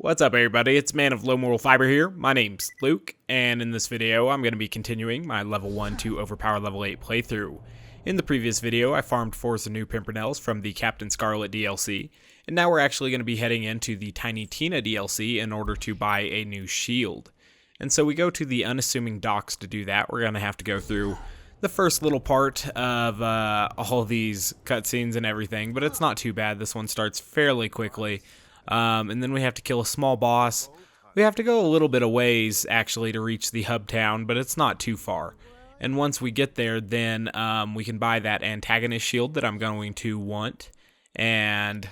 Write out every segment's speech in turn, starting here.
What's up everybody, it's Man of Low Moral Fiber here. My name's Luke, and in this video I'm going to be continuing my level 1 to overpower level 8 playthrough. In the previous video I farmed for some new Pimpernels from the Captain Scarlet DLC, and now we're actually going to be heading into the Tiny Tina DLC in order to buy a new shield. And so we go to the unassuming docks to do that. We're going to have to go through the first little part of all of these cutscenes and everything, but it's not too bad. This one starts fairly quickly. And then we have to kill a small boss. We have to go a little bit of ways, actually, to reach the hub town, but it's not too far. And once we get there, then we can buy that antagonist shield that I'm going to want. And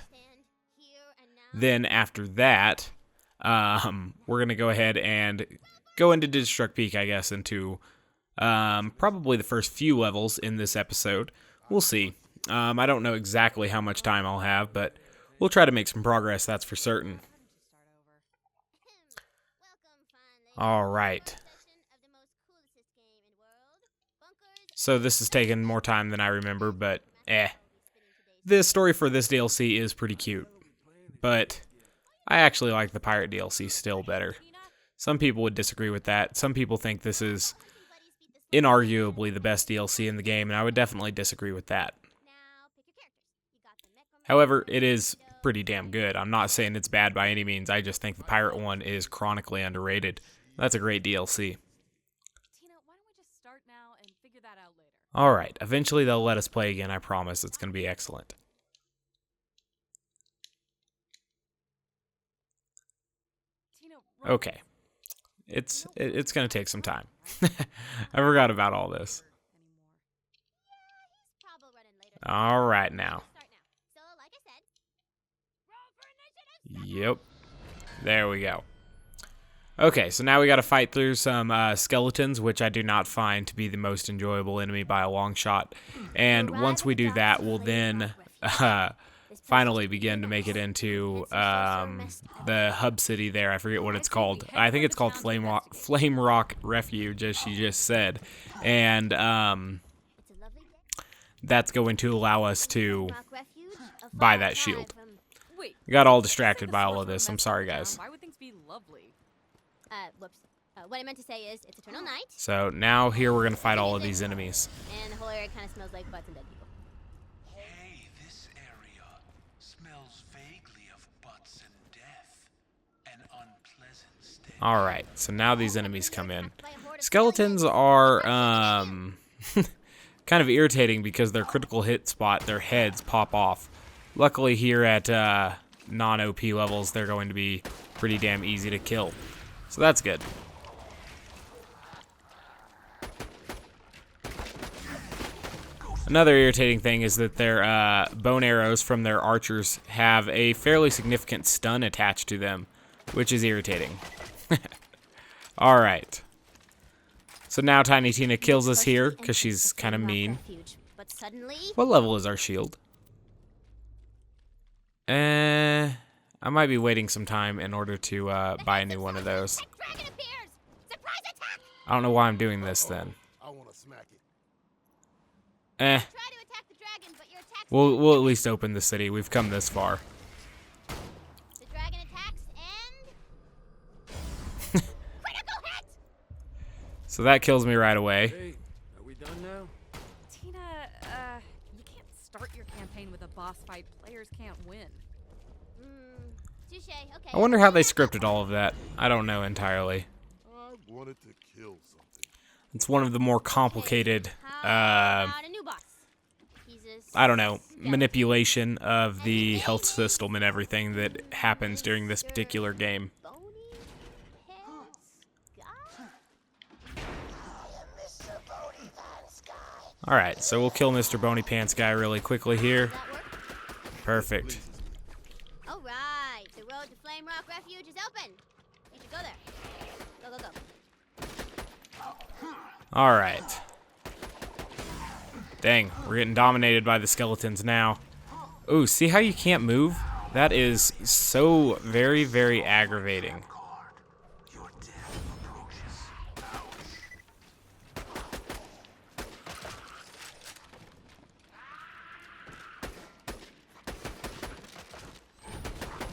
then after that, we're going to go ahead and go into Digistruct Peak, I guess, into probably the first few levels in this episode. We'll see. I don't know exactly how much time I'll have, but we'll try to make some progress, that's for certain. Alright. So this has taken more time than I remember, but the story for this DLC is pretty cute. But I actually like the Pirate DLC still better. Some people would disagree with that. Some people think this is inarguably the best DLC in the game, and I would definitely disagree with that. However, it is pretty damn good. I'm not saying it's bad by any means. I just think the pirate one is chronically underrated. That's a great DLC. Alright, eventually they'll let us play again, I promise. It's going to be excellent. Okay. It's going to take some time. I forgot about all this. Alright now. Yep. There we go. Okay, so now we gotta fight through some skeletons, which I do not find to be the most enjoyable enemy by a long shot. And once we do that, we'll then finally begin to make it into the hub city there. I forget what it's called. I think it's called Flame Rock Refuge, as she just said. And that's going to allow us to buy that shield. I got all distracted by all of this. I'm sorry, guys. Why would things be lovely? Whoops. What I meant to say is, it's eternal night. So now here we're gonna fight all of these enemies. And the whole area kind of smells like butts and dead people. Hey, this area smells vaguely of butts and death. An unpleasant state. All right, so now these enemies come in. Skeletons are kind of irritating because their critical hit spot, their heads pop off. Luckily here at non-OP levels, they're going to be pretty damn easy to kill. So that's good. Another irritating thing is that their bone arrows from their archers have a fairly significant stun attached to them, which is irritating. Alright. So now Tiny Tina kills us here, because she's kind of mean. What level is our shield? I might be waiting some time in order to buy a new one of those. I don't know why I'm doing this then. We'll at least open the city. We've come this far. So that kills me right away. Hey, are we done now? Tina, you can't start your campaign with a boss fight. Players can't win. Okay. I wonder how they scripted all of that. I don't know entirely. I wanted to kill something. It's one of the more complicated, I don't know, manipulation of the health system and everything that happens during this particular game. Alright, so we'll kill Mr. Bony Pants guy really quickly here. Perfect. Alright, the road to Flame Rock Refuge is open. You should go there. Go. Alright. Dang, we're getting dominated by the skeletons now. Ooh, see how you can't move? That is so very, very aggravating.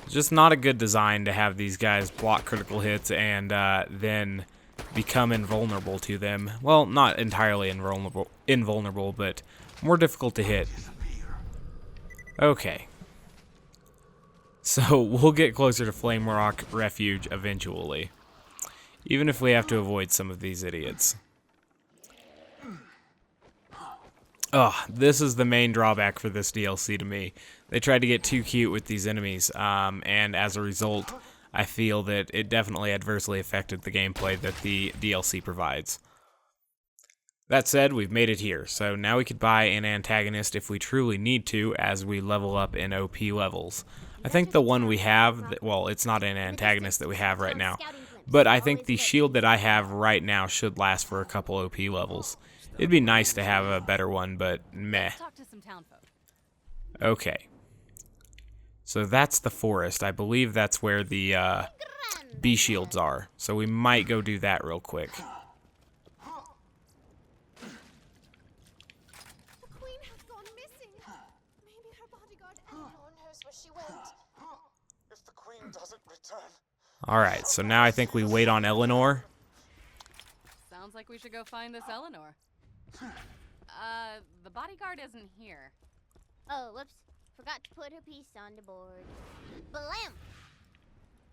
Just not a good design to have these guys block critical hits and then become invulnerable to them. Well, not entirely invulnerable, but more difficult to hit. Okay. So we'll get closer to Flame Rock Refuge eventually, even if we have to avoid some of these idiots. Ugh, this is the main drawback for this DLC to me. They tried to get too cute with these enemies, and as a result, I feel that it definitely adversely affected the gameplay that the DLC provides. That said, we've made it here, so now we could buy an antagonist if we truly need to as we level up in OP levels. I think the one we have, well, it's not an antagonist that we have right now, but I think the shield that I have right now should last for a couple OP levels. It'd be nice to have a better one, but meh. Okay. So that's the forest. I believe that's where the bee shields are, so we might go do that real quick. Alright, so now I think we wait on Eleanor. Sounds like we should go find this Eleanor. The bodyguard isn't here. Oh, whoops. Forgot to put her piece on the board. Blam!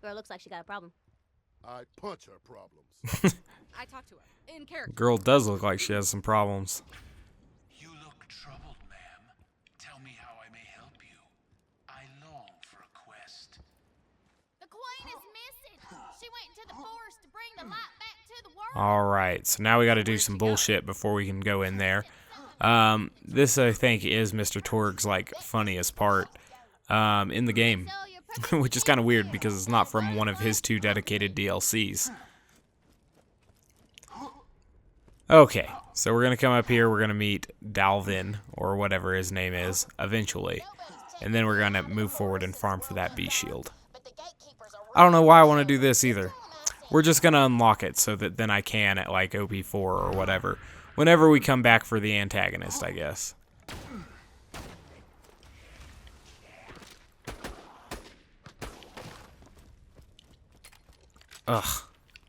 Girl looks like she got a problem. I punch her problems. I talked to her, in character. Girl does look like she has some problems. You look troubled, ma'am. Tell me how I may help you. I long for a quest. The queen is missing! She went into the forest to bring the light back to the world! Alright, so now we gotta do some bullshit before we can go in there. This I think is Mr. Torg's like funniest part in the game, which is kind of weird because it's not from one of his 2 dedicated DLCs. Okay, so we're gonna come up here, we're gonna meet Dalvin, or whatever his name is, eventually, and then we're gonna move forward and farm for that bee shield. I don't know why I want to do this either. We're just gonna unlock it so that then I can at like OP4 or whatever. Whenever we come back for the antagonist, I guess. Ugh.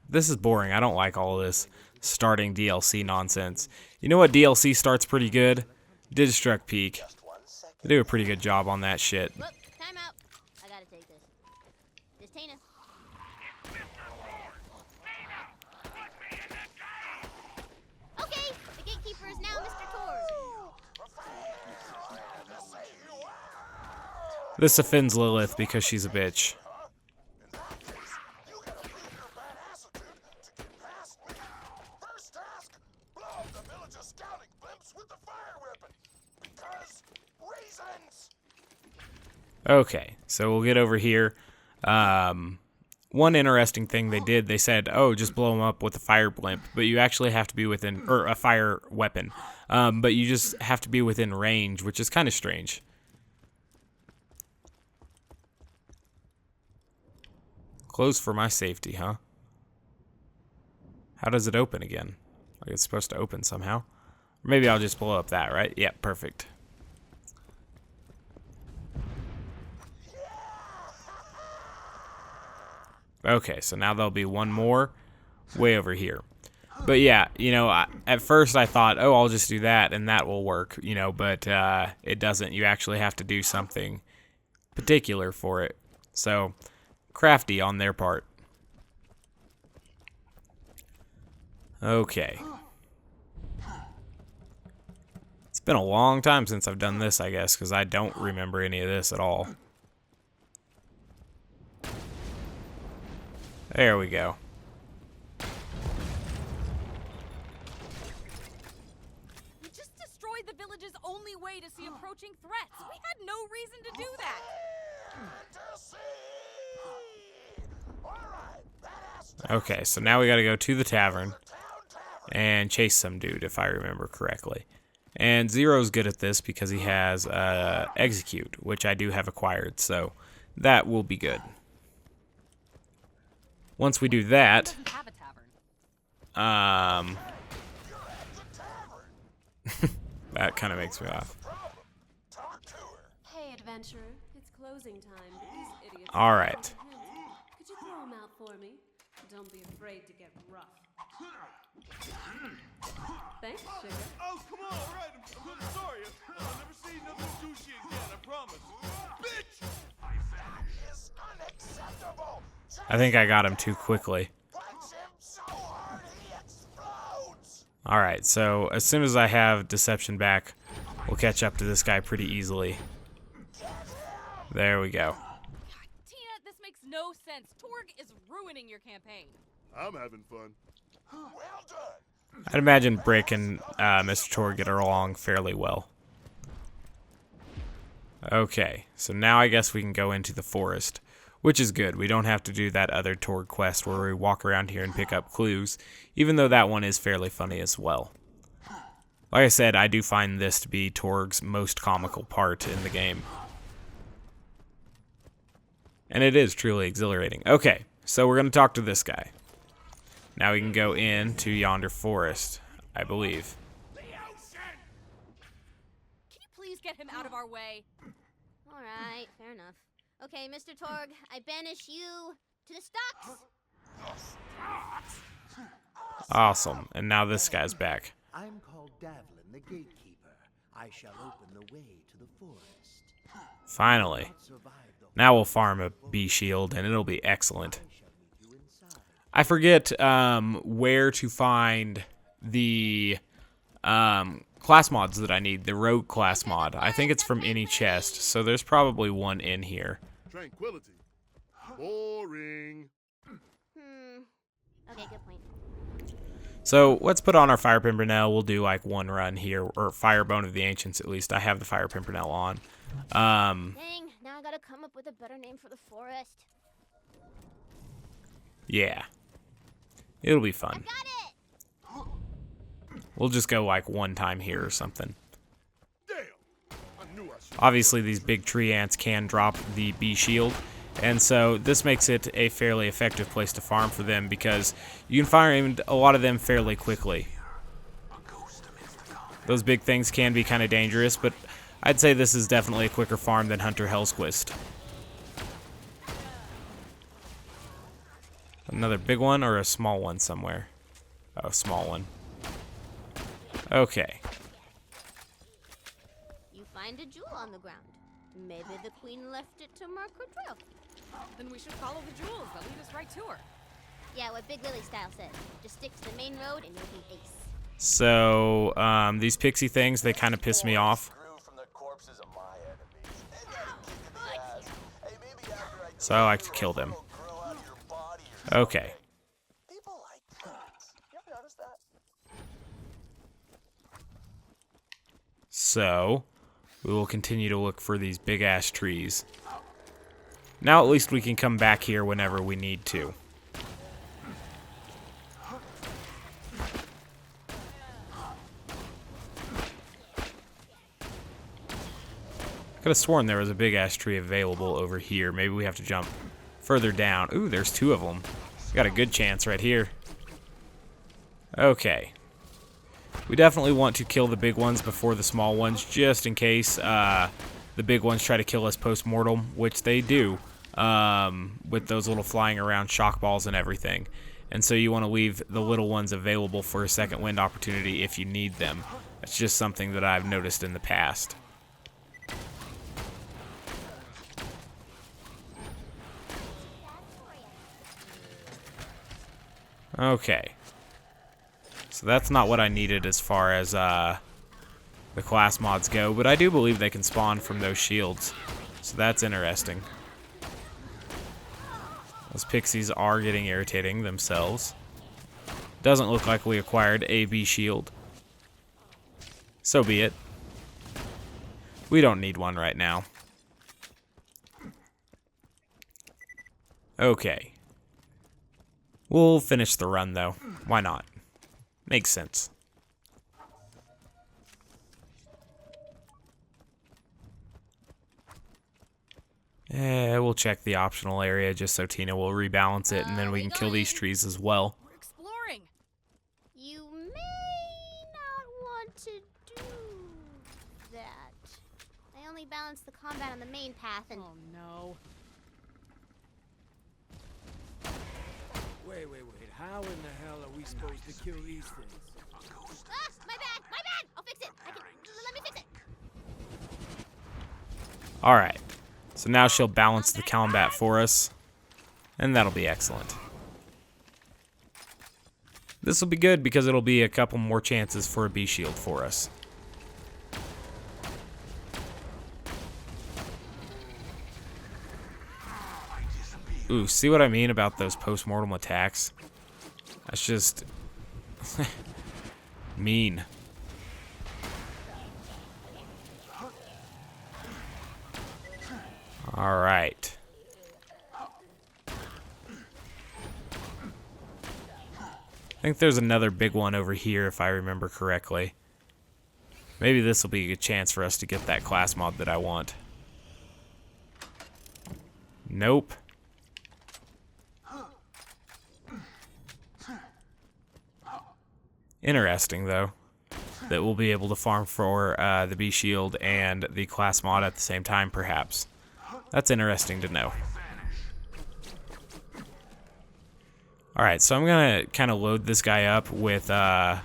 This is boring. I don't like all this starting DLC nonsense. You know what DLC starts pretty good? Digistruct Peak. They do a pretty good job on that shit. Whoop, time out. I gotta take this. This Tina. Okay, the gatekeeper is now Mr. Torg. This offends Lilith because she's a bitch. Okay, so we'll get over here. One interesting thing they did, they said, oh, just blow them up with a fire blimp, but you actually have to be within, or a fire weapon, but you just have to be within range, which is kind of strange. Closed for my safety, huh? How does it open again? Like it's supposed to open somehow. Maybe I'll just blow up that, right? Yeah, perfect. Okay, so now there'll be one more way over here. But yeah, you know, at first I thought, oh, I'll just do that and that will work, you know, but it doesn't. You actually have to do something particular for it. So, crafty on their part. Okay. It's been a long time since I've done this, I guess, because I don't remember any of this at all. There we go. You just destroyed the village's only way to see approaching threats. We had no reason to do that. Okay, so now we gotta go to the tavern and chase some dude, if I remember correctly. And Zero's good at this because he has Execute, which I do have acquired, so that will be good. Once we do that, that kind of makes me laugh. Hey, adventurer, it's closing time. These idiots All right. Could you throw him out for me? Don't be afraid to get rough. Thanks, sugar. Oh, come on, all right. I'm sorry. I'll never see nothing sushi again, I promise. Bitch! That is unacceptable. I think I got him too quickly. Punch him so hard he explodes. All right, so as soon as I have Deception back, we'll catch up to this guy pretty easily. There we go. Tina, this makes no sense. Torg is ruining your campaign. I'm having fun. Well done. I'd imagine Brick and Mr. Torg get along fairly well. Okay, so now I guess we can go into the forest, which is good. We don't have to do that other Torg quest where we walk around here and pick up clues, even though that one is fairly funny as well. Like I said, I do find this to be Torg's most comical part in the game. And it is truly exhilarating. Okay, so we're going to talk to this guy. Now we can go into yonder forest, I believe. Can you please get him out of our way? All right, fair enough. Okay, Mr. Torg, I banish you to the stocks. Awesome. And now this guy's back. I'm called Davlin, the gatekeeper. I shall open the way to the forest. Finally. Now we'll farm a bee shield, and it'll be excellent. I forget where to find the class mods that I need, the rogue class mod. I think it's from any chest, so there's probably one in here. Tranquility. Boring. Okay, good point. So let's put on our Fire Pimpernel. We'll do like one run here, or Firebone of the Ancients at least. I have the Fire Pimpernel on. Dang, now I gotta come up with a better name for the forest. Yeah. It'll be fun. Got it! We'll just go like one time here or something. Damn. I knew I should. Obviously, these big tree ants can drop the bee shield, and so this makes it a fairly effective place to farm for them because you can find a lot of them fairly quickly. Those big things can be kind of dangerous, but I'd say this is definitely a quicker farm than Hunter Hellsquist. Another big one or a small one somewhere? Oh, small one. Okay. You find a jewel on the ground. Maybe the queen left it to mark her trail. Then we should follow the jewels that lead us right to her. Yeah, what Big Lily Style said. Just stick to the main road and you'll be ace. So, these pixie things, they kind of piss me off. So I like to kill them. Okay. So, we will continue to look for these big-ass trees. Now at least we can come back here whenever we need to. Could have sworn there was a big-ass tree available over here. Maybe we have to jump further down. Ooh, there's two of them. Got a good chance right here. Okay. We definitely want to kill the big ones before the small ones, just in case the big ones try to kill us post-mortem, which they do, with those little flying around shock balls and everything. And so you want to leave the little ones available for a second wind opportunity if you need them. That's just something that I've noticed in the past. Okay. So that's not what I needed as far as the class mods go, but I do believe they can spawn from those shields. So that's interesting. Those pixies are getting irritating themselves. Doesn't look like we acquired a bee shield. So be it. We don't need one right now. Okay. We'll finish the run, though. Why not? Makes sense. We'll check the optional area just so Tina will rebalance it, and then we can kill these trees as well. We're exploring. You may not want to do that. I only balanced the combat on the main path and... Oh no. Wait. How in the hell are we supposed to kill these things? Ah, my bad. I'll fix it. Let me fix it. Alright, so now she'll balance the combat for us, and that'll be excellent. This will be good because it'll be a couple more chances for a B shield for us. Ooh, see what I mean about those post-mortem attacks? That's just mean. All right. I think there's another big one over here if I remember correctly. Maybe this will be a good chance for us to get that class mod that I want. Nope. Interesting, though, that we'll be able to farm for the B shield and the class mod at the same time, perhaps. That's interesting to know. Alright, so I'm going to kind of load this guy up with the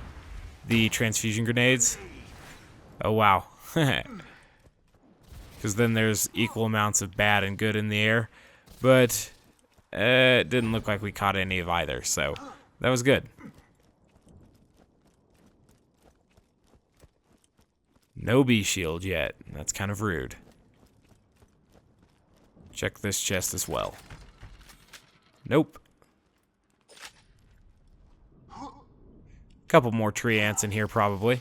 transfusion grenades. Oh, wow. Because then there's equal amounts of bad and good in the air. But it didn't look like we caught any of either, so that was good. No B shield yet. That's kind of rude. Check this chest as well. Nope. Couple more tree ants in here probably.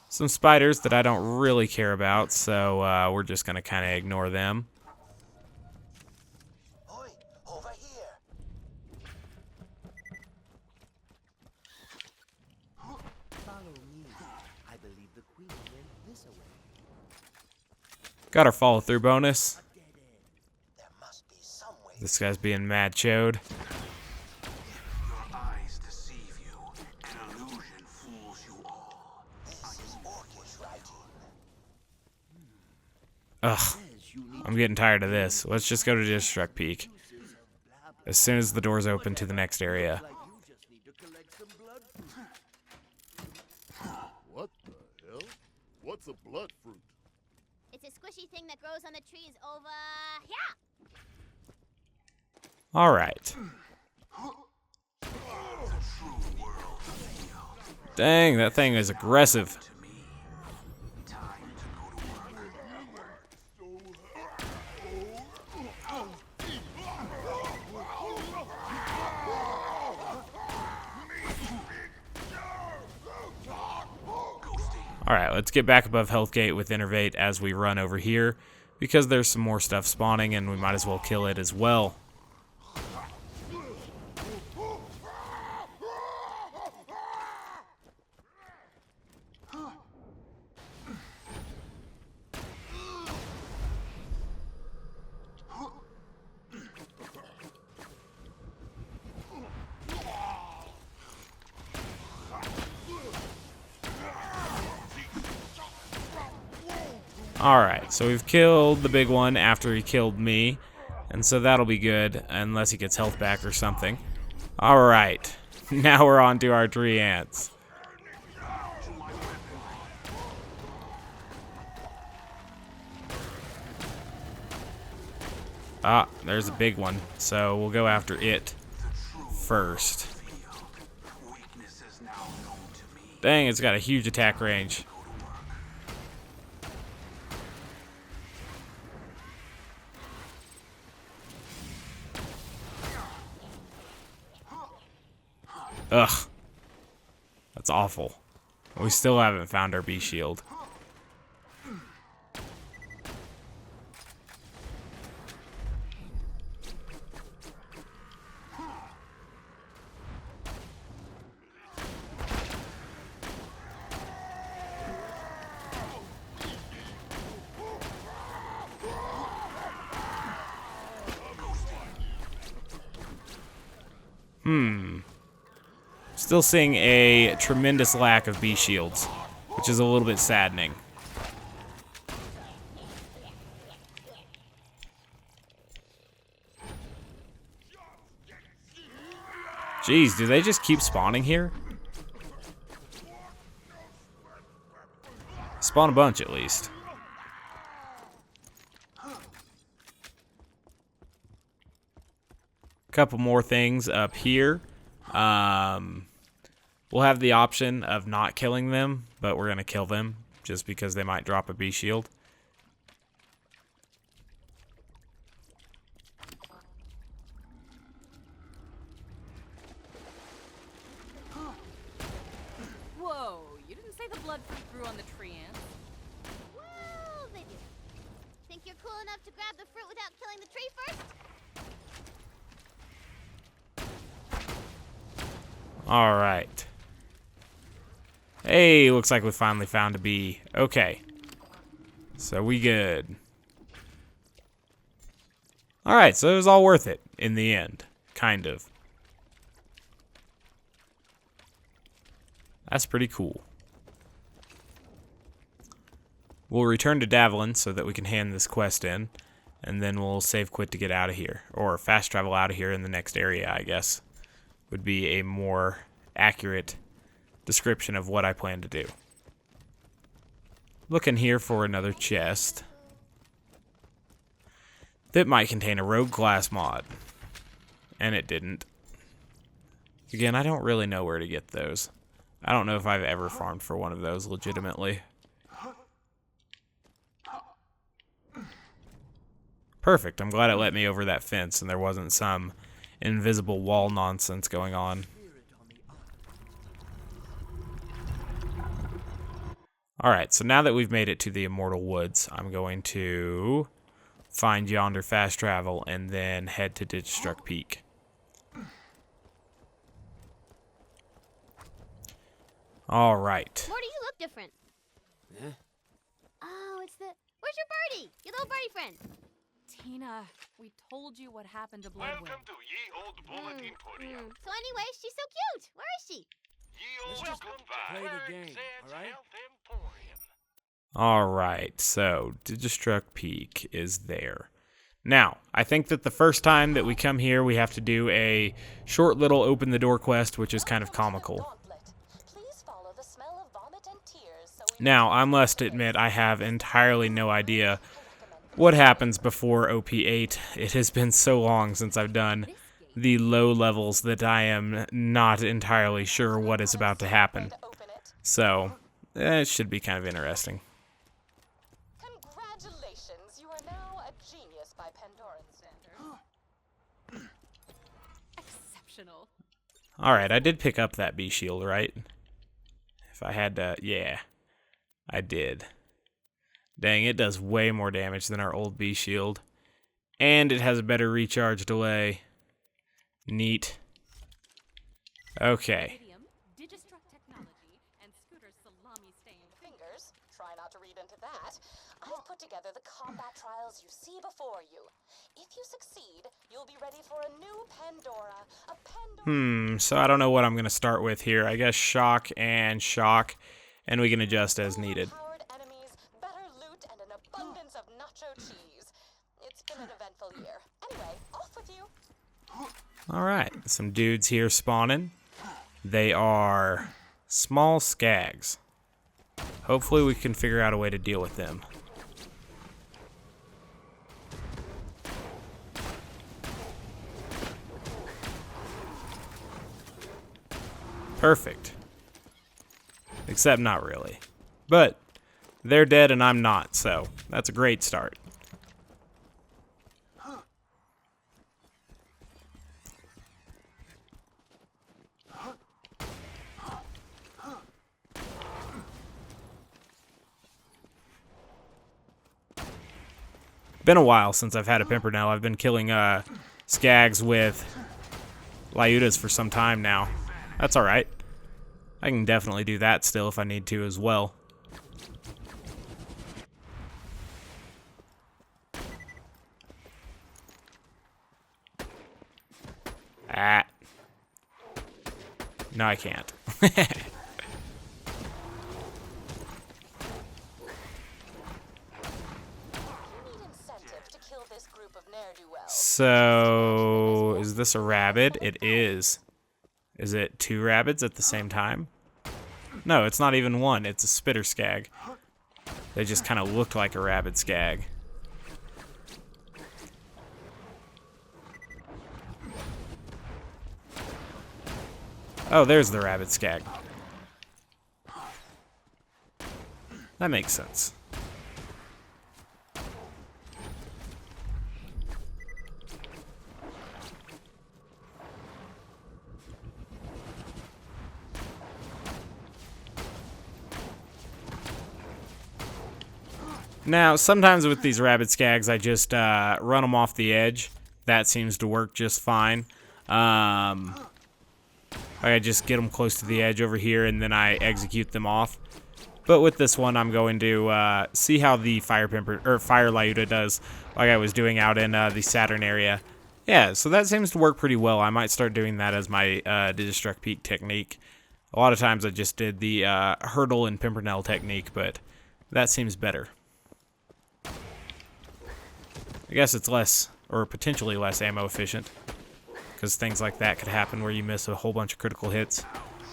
Some spiders that I don't really care about, so we're just gonna kind of ignore them. Oi, over here. Follow me. I believe the queen went this way. Got our follow through bonus. There must be some way. This guy's being mad chode. Your eyes deceive you. An illusion fools you all. This is Orcish writing. Ugh. I'm getting tired of this. Let's just go to Digistruct Peak. As soon as the doors open to the next area. Like you just need to collect some blood fruit. What the hell? What's a blood fruit? It's a squishy thing that grows on the trees over here. Alright. Dang, that thing is aggressive. Alright, let's get back above Health Gate with Innervate as we run over here, because there's some more stuff spawning and we might as well kill it as well. Alright, so we've killed the big one after he killed me, and so that'll be good, unless he gets health back or something. Alright, now we're on to our tree ants. Ah, there's a big one, so we'll go after it first. Dang, it's got a huge attack range. Ugh. That's awful. We still haven't found our B shield. Still seeing a tremendous lack of B shields, which is a little bit saddening. Jeez, do they just keep spawning here? Spawn a bunch at least. Couple more things up here. We'll have the option of not killing them, but we're gonna kill them just because they might drop a B shield. Whoa, you didn't say the blood fruit grew on the tree ants. Well, they do. Think you're cool enough to grab the fruit without killing the tree first? All right. Hey, looks like we finally found a bee. Okay. So we good. All right, so it was all worth it in the end. Kind of. That's pretty cool. We'll return to Davlin so that we can hand this quest in, and then we'll save quit to get out of here. Or fast travel out of here in the next area, I guess. Would be a more accurate description of what I plan to do. Looking here for another chest that might contain a rogue glass mod. And it didn't. Again, I don't really know where to get those. I don't know if I've ever farmed for one of those legitimately. Perfect. I'm glad it let me over that fence and there wasn't some invisible wall nonsense going on. Alright, so now that we've made it to the Immortal Woods, I'm going to find yonder fast travel and then head to Digistruct Peak. Alright. Morty, you look different. Huh? Oh, it's the... Where's your birdie? Your little birdie friend. Tina, we told you what happened to Bloodwind. Welcome to Ye Old Bullet Emporium. So anyway, she's so cute. Where is she? Ye Old Let's just Goodbye. play the game, alright? Alright, so Digistruct Peak is there. Now, I think that the first time that we come here, we have to do a short little open the door quest, which is kind of comical. Now, I must admit, I have entirely no idea what happens before OP8. It has been so long since I've done the low levels that I am not entirely sure what is about to happen. So, it should be kind of interesting. Congratulations, you are now a genius by Pandoran standards. Exceptional. Alright, I did pick up that B shield, right? If I had to, yeah, I did. Dang, it does way more damage than our old B shield. And it has a better recharge delay. Neat. Okay. Digistruct technology and Scooter's salami-stained Fingers, try not to read into that. I've put together the combat trials you see before you. If you succeed, you'll be ready for a new Pandora. A Pandora. So I don't know what I'm going to start with here. I guess shock, and we can adjust as needed. Powered enemies, better loot, and an abundance of nacho cheese. It's been an eventful year. Anyway, off with you. Alright, some dudes here spawning. They are small skags. Hopefully we can figure out a way to deal with them. Perfect. Except not really. But they're dead and I'm not, so that's a great start. Been a while since I've had a Pimpernel. I've been killing skags with Lyudas for some time now. That's alright. I can definitely do that still if I need to as well. Ah. No, I can't. So, is this a rabbit? It is. Is it 2 rabbits at the same time? No, it's not even one. It's a spitter skag. They just kind of looked like a rabid skag. Oh, there's the rabbit skag. That makes sense. Now, sometimes with these rabbit skags, I just run them off the edge. That seems to work just fine. I just get them close to the edge over here, and then I execute them off. But with this one, I'm going to see how the fire Lyuda does, like I was doing out in the Saturn area. Yeah, so that seems to work pretty well. I might start doing that as my Digistruct Peak technique. A lot of times I just did the hurdle and Pimpernel technique, but that seems better. I guess it's less, or potentially less ammo efficient, because things like that could happen where you miss a whole bunch of critical hits.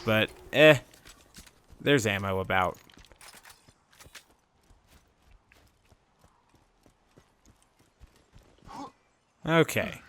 But, there's ammo about. Okay.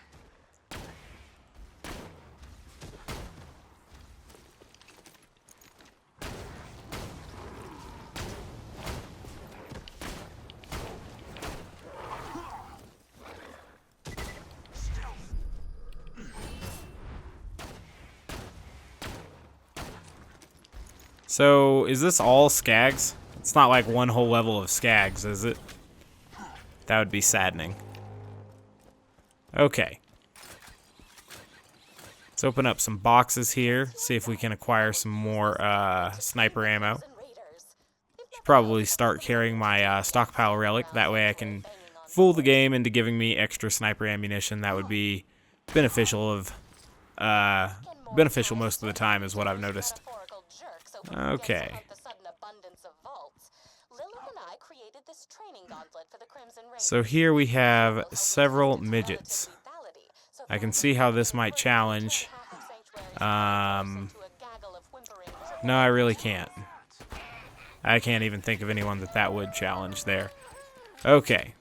So, is this all skags? It's not like one whole level of skags, is it? That would be saddening. Okay. Let's open up some boxes here, see if we can acquire some more sniper ammo. Should probably start carrying my stockpile relic, that way I can fool the game into giving me extra sniper ammunition. That would be beneficial most of the time, is what I've noticed. Okay. So here we have several midgets. I can see how this might challenge. No, I really can't. I can't even think of anyone that would challenge there. Okay.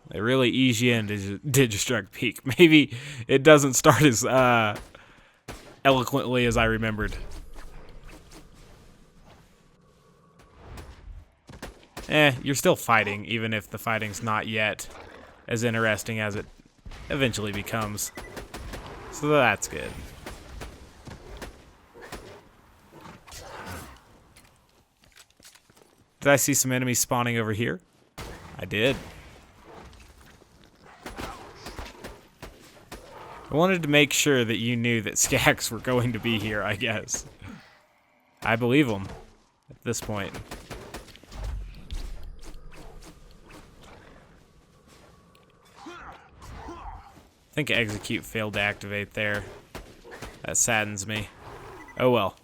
They really ease you into Digistruct Peak. Maybe it doesn't start as eloquently as I remembered. You're still fighting, even if the fighting's not yet as interesting as it eventually becomes. So that's good. Did I see some enemies spawning over here? I did. I wanted to make sure that you knew that skags were going to be here, I guess. I believe them at this point. I think execute failed to activate there. That saddens me. Oh well.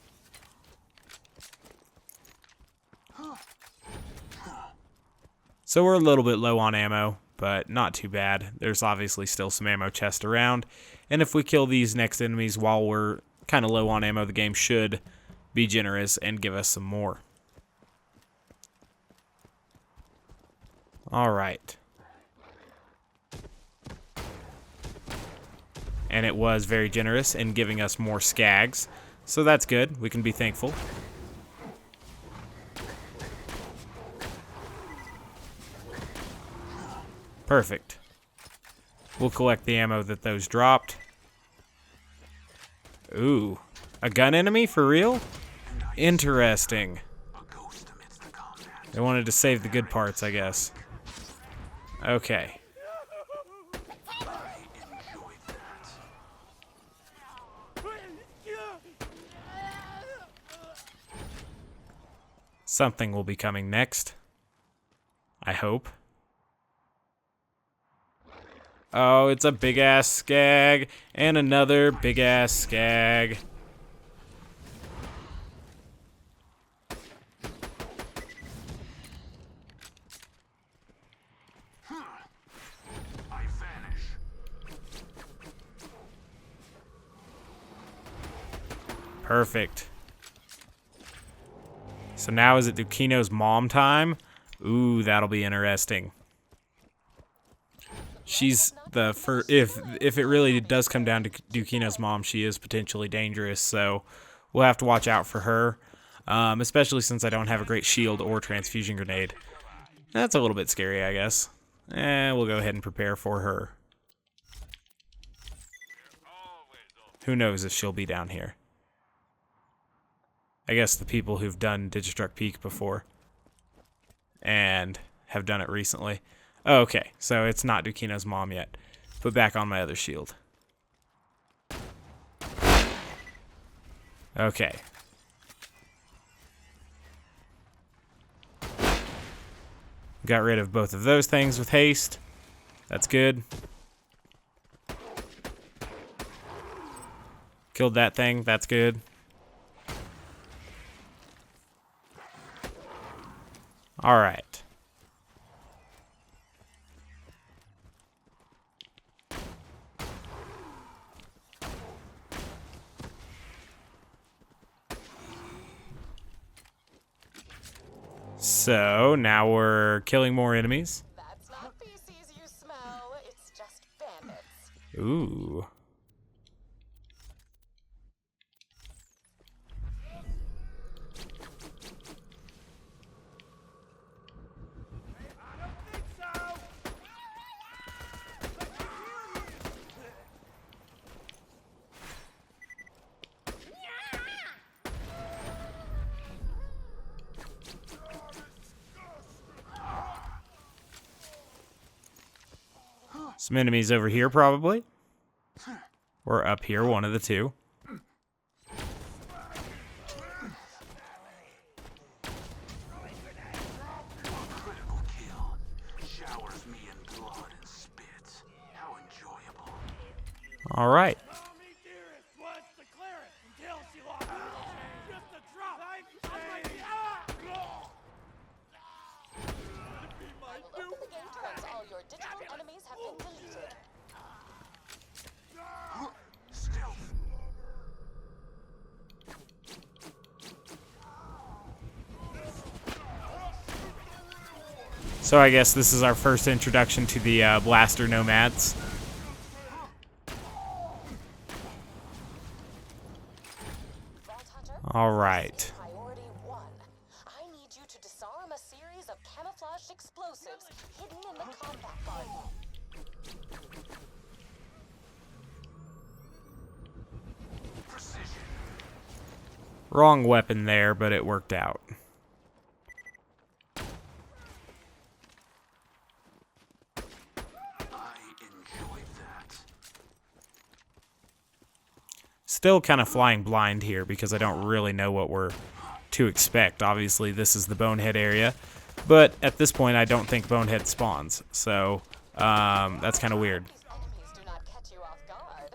So we're a little bit low on ammo, but not too bad. There's obviously still some ammo chest around. And if we kill these next enemies while we're kind of low on ammo, the game should be generous and give us some more. Alright. And it was very generous in giving us more skags. So that's good. We can be thankful. Perfect. We'll collect the ammo that those dropped. Ooh. A gun enemy for real? Interesting. They wanted to save the good parts, I guess. Okay. Something will be coming next. I hope. Oh, it's a big-ass skag. And another big-ass skag. I vanish. Perfect. So now is it Dukino's mom time? Ooh, that'll be interesting. She's the first. If it really does come down to Dukino's mom, she is potentially dangerous. So we'll have to watch out for her, especially since I don't have a great shield or transfusion grenade. That's a little bit scary, I guess. We'll go ahead and prepare for her. Who knows if she'll be down here? I guess the people who've done Digistruct Peak before and have done it recently. Oh, okay, so it's not Dukino's mom yet. Put back on my other shield. Okay. Got rid of both of those things with haste. That's good. Killed that thing. That's good. All right. So now we're killing more enemies. That's not feces you smell, it's just bandits. Ooh. Some enemies over here, probably. Or up here, one of the two. Critical kill. Showers me in blood and spit. How enjoyable. All right. Open the gate once all your digital enemies have been deleted. Stealth. So I guess this is our first introduction to the Blaster Nomads. All right. Priority 1. I need you to disarm a series of camouflaged explosives hidden in the combat garden. Precision. Wrong weapon there, but it worked out. I enjoyed that. Still kind of flying blind here because I don't really know what we're to expect. Obviously, this is the Bonehead area, but at this point, I don't think Bonehead spawns. So that's kind of weird. These enemies do not catch you off guard.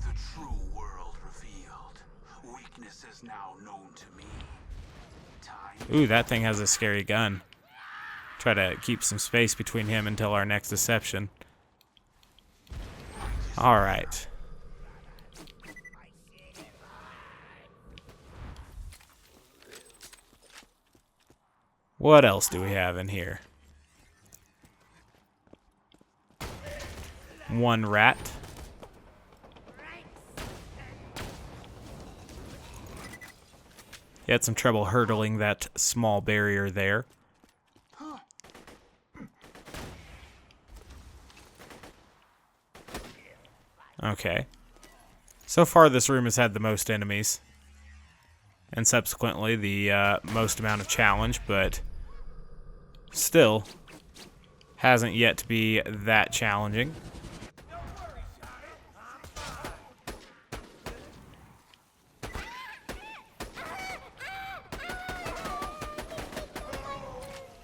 The true world revealed. Weakness is now known to me. Time. Ooh, that thing has a scary gun. Try to keep some space between him until our next deception. All right. What else do we have in here? One rat. He had some trouble hurdling that small barrier there. Okay. So far, this room has had the most enemies. And subsequently, the most amount of challenge, but still hasn't yet to be that challenging.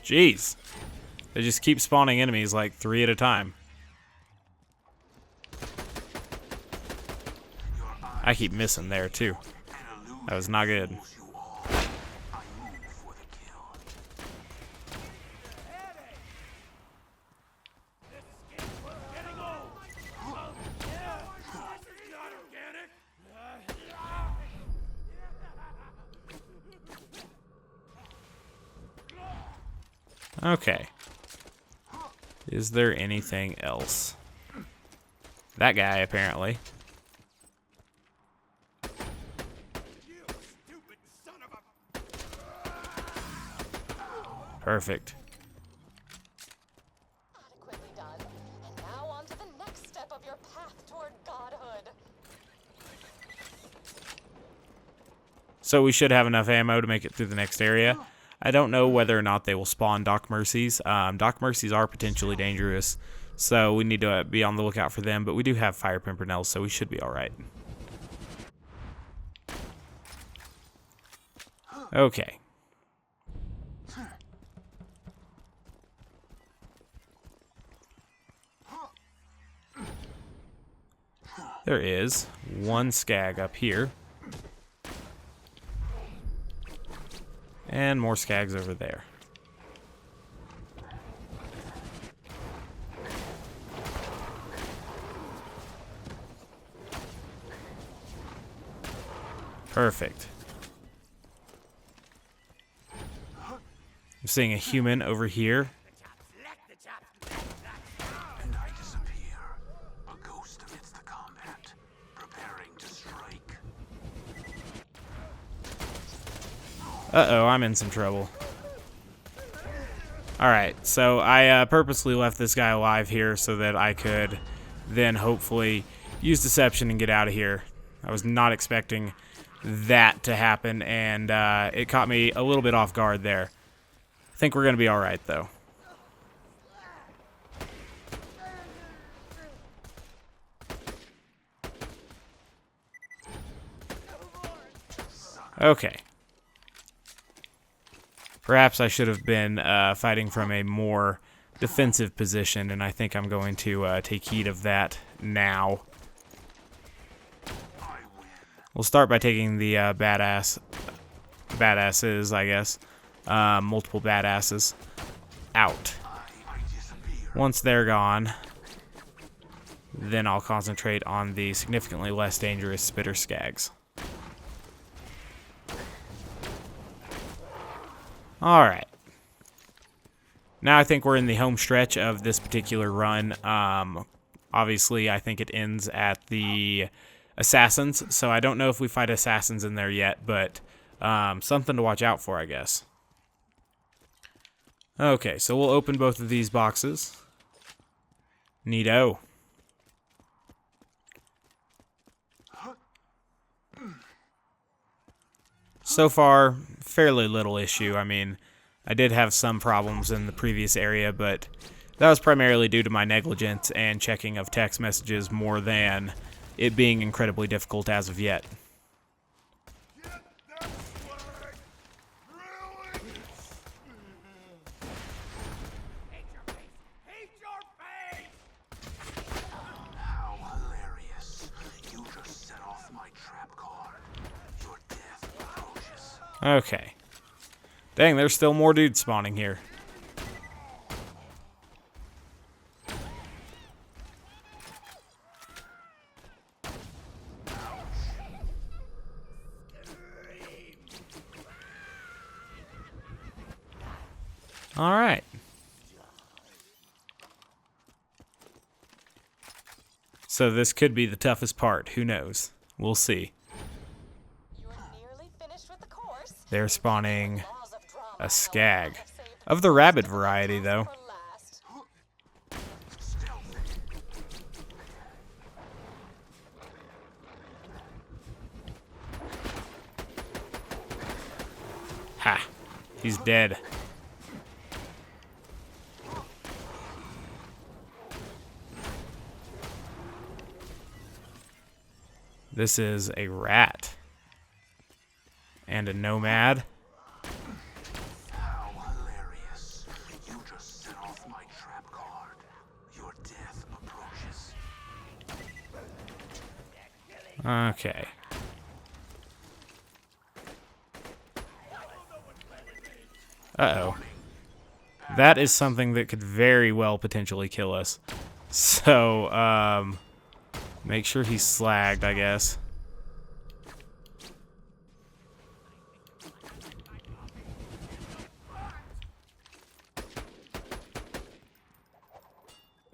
Jeez. They just keep spawning enemies like 3 at a time. I keep missing there, too. That was not good. Okay. Is there anything else? That guy, apparently. Perfect. Adequately done. And now on to the next step of your path toward godhood. So we should have enough ammo to make it through the next area. I don't know whether or not they will spawn Doc Mercies. Doc Mercies are potentially dangerous, so we need to be on the lookout for them, but we do have Fire Pimpernels, so we should be alright. Okay. There is one skag up here. And more skags over there. Perfect. I'm seeing a human over here. And I disappear, a ghost amidst the combat, preparing to strike. Uh-oh, I'm in some trouble. Alright, so I purposely left this guy alive here so that I could then hopefully use deception and get out of here. I was not expecting that to happen, and it caught me a little bit off guard there. I think we're going to be alright, though. Okay. Perhaps I should have been fighting from a more defensive position, and I think I'm going to take heed of that now. We'll start by taking the badasses, I guess. Multiple badasses out. Once they're gone, then I'll concentrate on the significantly less dangerous spitter skags. Alright. Now I think we're in the home stretch of this particular run. Obviously, I think it ends at the assassins, so I don't know if we fight assassins in there yet, but something to watch out for, I guess. Okay, so we'll open both of these boxes. Neato. So far, fairly little issue. I mean, I did have some problems in the previous area, but that was primarily due to my negligence and checking of text messages more than it being incredibly difficult as of yet. How hilarious. You just set off my trap card. Your death approaches. Okay. Dang, there's still more dudes spawning here. Alright. So this could be the toughest part. Who knows? We'll see. You're nearly finished with the course. They're spawning Laws of drama, a skag. have saved Of the rabbit variety, though. for last. Ha! He's dead. This is a rat. And a nomad. How hilarious. You just set off my trap card. Your death approaches. Okay. Uh-oh. That is something that could very well potentially kill us. So, make sure he's slagged, I guess.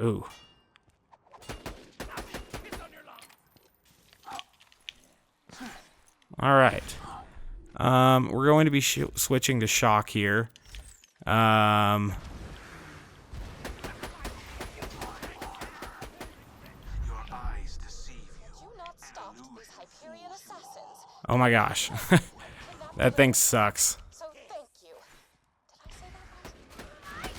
Ooh. All right. We're going to be switching to shock here. Your eyes deceive you. You not stopped these Hyperion assassins. Oh my gosh. That thing sucks. So thank you. Did I say that right?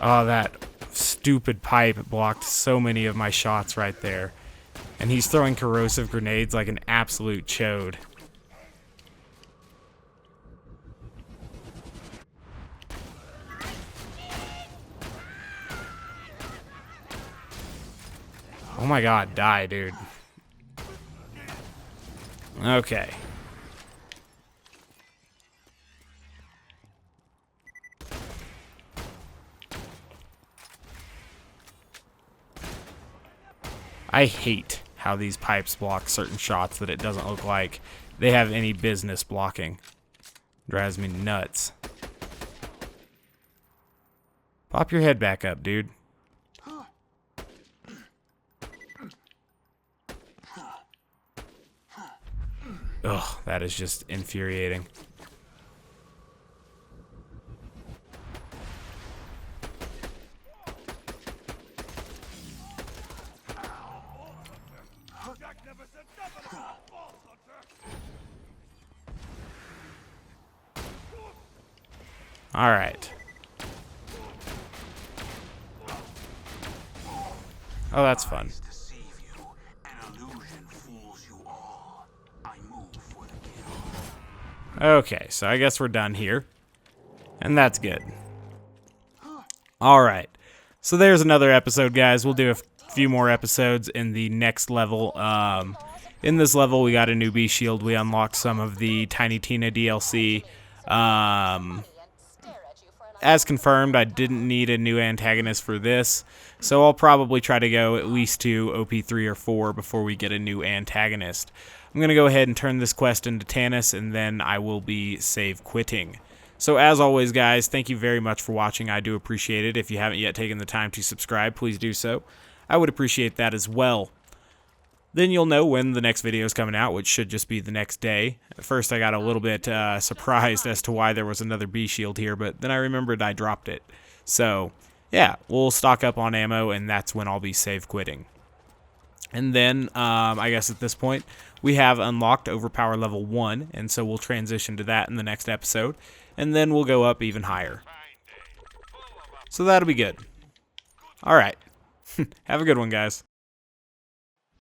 Oh, that stupid pipe blocked so many of my shots right there. And he's throwing corrosive grenades like an absolute chode. Oh my god, die, dude. Okay. I hate how these pipes block certain shots that it doesn't look like they have any business blocking. Drives me nuts. Pop your head back up, dude. Ugh, that is just infuriating. All right. Oh, that's fun. Deceive you. An illusion fools you all. I move for the kill. Okay, so I guess we're done here. And that's good. Alright. So there's another episode, guys. We'll do a few more episodes in the next level. In this level, we got a new B shield. We unlocked some of the Tiny Tina DLC. As confirmed, I didn't need a new antagonist for this, so I'll probably try to go at least to OP3 or 4 before we get a new antagonist. I'm going to go ahead and turn this quest into Tanis, and then I will be save quitting. So as always, guys, thank you very much for watching. I do appreciate it. If you haven't yet taken the time to subscribe, please do so. I would appreciate that as well. Then you'll know when the next video is coming out, which should just be the next day. At first, I got a little bit surprised as to why there was another B shield here, but then I remembered I dropped it. So, yeah, we'll stock up on ammo, and that's when I'll be save quitting. And then, I guess at this point, we have unlocked Overpower level 1, and so we'll transition to that in the next episode, and then we'll go up even higher. So that'll be good. Alright. Have a good one, guys.